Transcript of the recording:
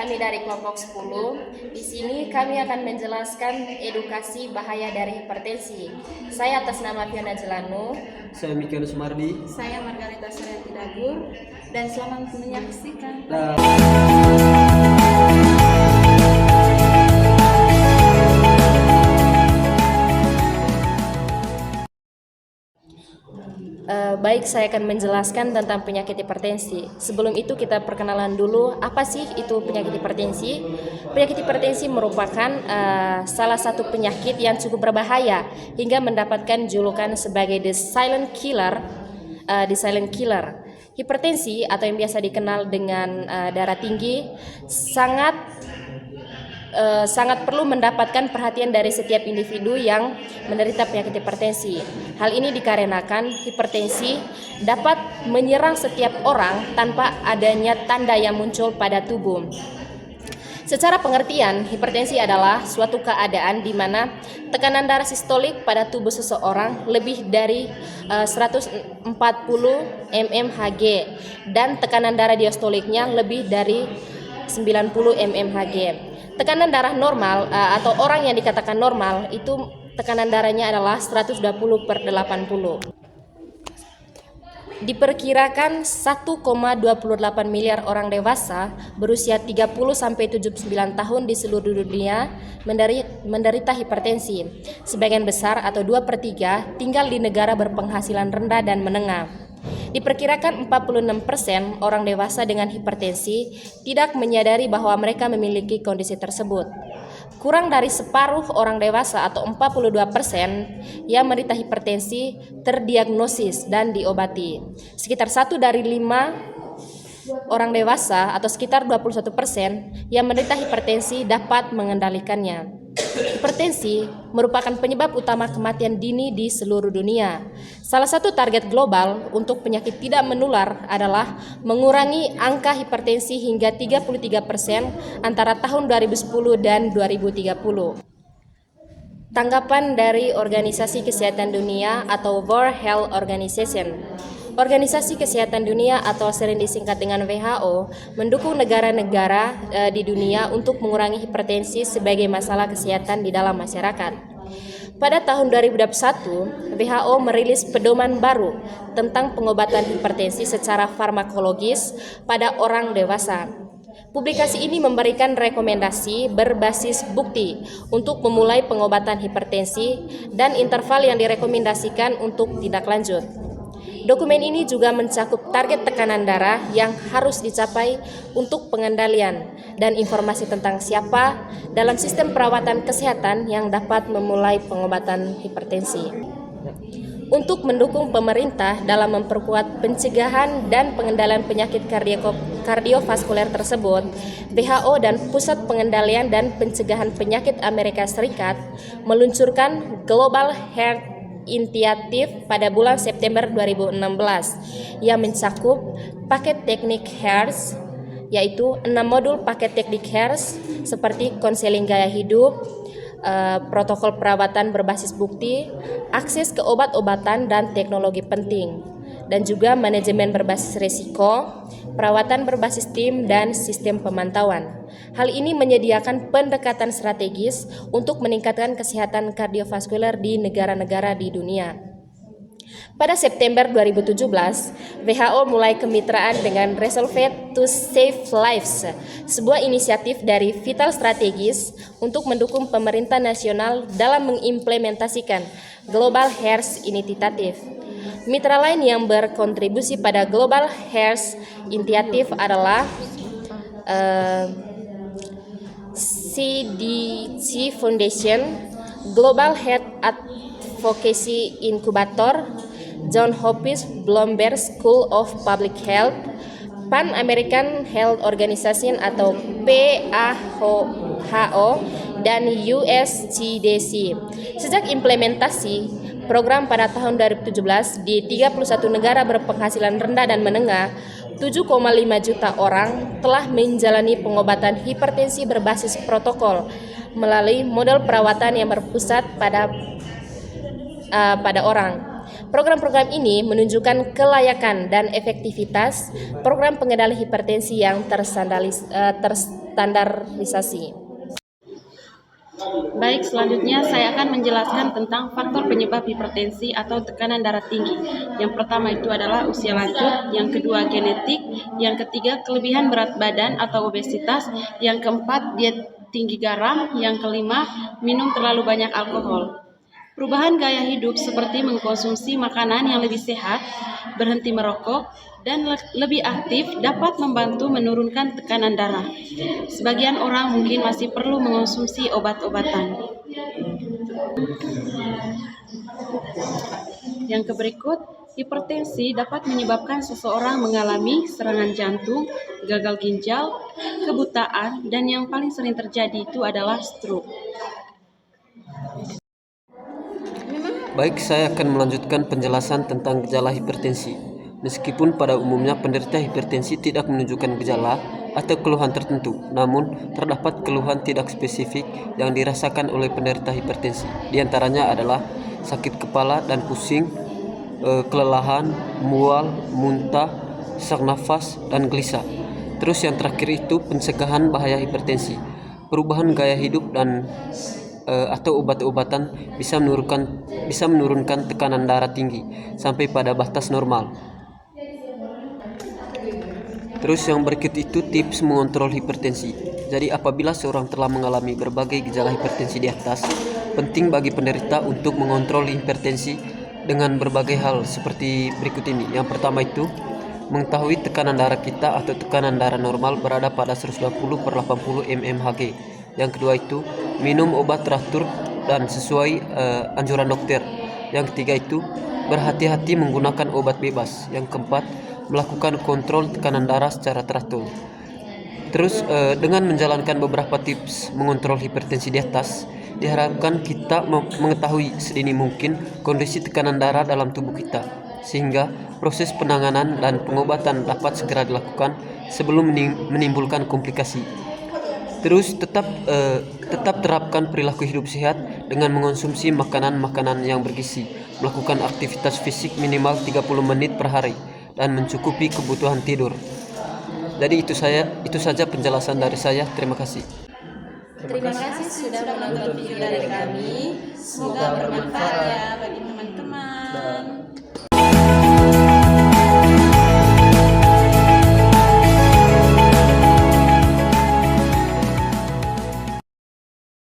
kami dari kelompok 10. Di sini kami akan menjelaskan edukasi bahaya dari hipertensi. Saya atas nama Fiona Jelanu. Saya Mikael Sumardi. Saya Margarita Suryanti Dagur. Dan selamat menyaksikan. Baik, saya akan menjelaskan tentang penyakit hipertensi. Sebelum itu kita perkenalan dulu apa sih itu penyakit hipertensi. Penyakit hipertensi merupakan salah satu penyakit yang cukup berbahaya hingga mendapatkan julukan sebagai the silent killer. Hipertensi atau yang biasa dikenal dengan darah tinggi sangat perlu mendapatkan perhatian dari setiap individu yang menderita penyakit hipertensi. Hal ini dikarenakan hipertensi dapat menyerang setiap orang tanpa adanya tanda yang muncul pada tubuh. Secara pengertian, hipertensi adalah suatu keadaan di mana tekanan darah sistolik pada tubuh seseorang lebih dari 140 mmHg dan tekanan darah diastoliknya lebih dari 90 mmHg. Tekanan darah normal atau orang yang dikatakan normal itu tekanan darahnya adalah 120/80. Diperkirakan 1,28 miliar orang dewasa berusia 30-79 tahun di seluruh dunia menderita hipertensi. Sebagian besar atau 2/3 tinggal di negara berpenghasilan rendah dan menengah. Diperkirakan 46% orang dewasa dengan hipertensi tidak menyadari bahwa mereka memiliki kondisi tersebut. Kurang dari separuh orang dewasa atau 42% yang menderita hipertensi terdiagnosis dan diobati. Sekitar 1 dari 5 orang dewasa atau sekitar 21% yang menderita hipertensi dapat mengendalikannya. Hipertensi merupakan penyebab utama kematian dini di seluruh dunia. Salah satu target global untuk penyakit tidak menular adalah mengurangi angka hipertensi hingga 33% antara tahun 2010 dan 2030. Tanggapan dari Organisasi Kesehatan Dunia atau World Health Organization. Organisasi Kesehatan Dunia atau sering disingkat dengan WHO mendukung negara-negara di dunia untuk mengurangi hipertensi sebagai masalah kesehatan di dalam masyarakat. Pada tahun 2021, WHO merilis pedoman baru tentang pengobatan hipertensi secara farmakologis pada orang dewasa. Publikasi ini memberikan rekomendasi berbasis bukti untuk memulai pengobatan hipertensi dan interval yang direkomendasikan untuk tindak lanjut. Dokumen ini juga mencakup target tekanan darah yang harus dicapai untuk pengendalian dan informasi tentang siapa dalam sistem perawatan kesehatan yang dapat memulai pengobatan hipertensi. Untuk mendukung pemerintah dalam memperkuat pencegahan dan pengendalian penyakit kardiovaskuler tersebut, WHO dan Pusat Pengendalian dan Pencegahan Penyakit Amerika Serikat meluncurkan Global Health Initiative pada bulan September 2016 yang mencakup paket teknik HEARS, yaitu 6 modul paket teknik HEARS seperti konseling gaya hidup, protokol perawatan berbasis bukti, akses ke obat-obatan dan teknologi penting, dan juga manajemen berbasis risiko, perawatan berbasis tim, dan sistem pemantauan. Hal ini menyediakan pendekatan strategis untuk meningkatkan kesehatan kardiovaskuler di negara-negara di dunia. Pada September 2017, WHO mulai kemitraan dengan Resolve to Save Lives, sebuah inisiatif dari Vital Strategis untuk mendukung pemerintah nasional dalam mengimplementasikan Global Health Initiative. Mitra lain yang berkontribusi pada Global Health Initiative adalah CDC Foundation, Global Health Advocacy Incubator, Johns Hopkins Bloomberg School of Public Health, Pan American Health Organization atau PAHO, dan USCDC. Sejak implementasi program pada tahun 2017 di 31 negara berpenghasilan rendah dan menengah, 7,5 juta orang telah menjalani pengobatan hipertensi berbasis protokol melalui model perawatan yang berpusat pada orang. Program-program ini menunjukkan kelayakan dan efektivitas program pengendali hipertensi yang standarisasi. Baik, selanjutnya saya akan menjelaskan tentang faktor penyebab hipertensi atau tekanan darah tinggi. Yang pertama itu adalah usia lanjut, yang kedua genetik, yang ketiga kelebihan berat badan atau obesitas, yang keempat diet tinggi garam, yang kelima minum terlalu banyak alkohol. Perubahan gaya hidup seperti mengkonsumsi makanan yang lebih sehat, berhenti merokok, dan lebih aktif dapat membantu menurunkan tekanan darah. Sebagian orang mungkin masih perlu mengonsumsi obat-obatan. Yang berikut, hipertensi dapat menyebabkan seseorang mengalami serangan jantung, gagal ginjal, kebutaan, dan yang paling sering terjadi itu adalah stroke. Baik, saya akan melanjutkan penjelasan tentang gejala hipertensi. Meskipun pada umumnya penderita hipertensi tidak menunjukkan gejala atau keluhan tertentu, namun terdapat keluhan tidak spesifik yang dirasakan oleh penderita hipertensi. Di antaranya adalah sakit kepala dan pusing, kelelahan, mual, muntah, sesak nafas, dan gelisah. Terus yang terakhir itu pencegahan bahaya hipertensi. Perubahan gaya hidup dan atau obat-obatan bisa menurunkan tekanan darah tinggi sampai pada batas normal. Terus yang berikut itu tips mengontrol hipertensi. Jadi apabila seorang telah mengalami berbagai gejala hipertensi di atas, penting bagi penderita untuk mengontrol hipertensi dengan berbagai hal seperti berikut ini. Yang pertama itu mengetahui tekanan darah kita atau tekanan darah normal berada pada 120/80 mmHg. Yang kedua itu minum obat teratur dan sesuai anjuran dokter. Yang ketiga itu berhati-hati menggunakan obat bebas. Yang keempat, melakukan kontrol tekanan darah secara teratur. Terus dengan menjalankan beberapa tips mengontrol hipertensi di atas, diharapkan kita mengetahui sedini mungkin kondisi tekanan darah dalam tubuh kita, sehingga proses penanganan dan pengobatan dapat segera dilakukan sebelum menimbulkan komplikasi. Terus tetap terapkan perilaku hidup sehat dengan mengonsumsi makanan-makanan yang bergizi, melakukan aktivitas fisik minimal 30 menit per hari, dan mencukupi kebutuhan tidur. Jadi itu saja penjelasan dari saya. Terima kasih. Terima kasih sudah menonton video dari kami. Semoga bermanfaat ya bagi teman-teman.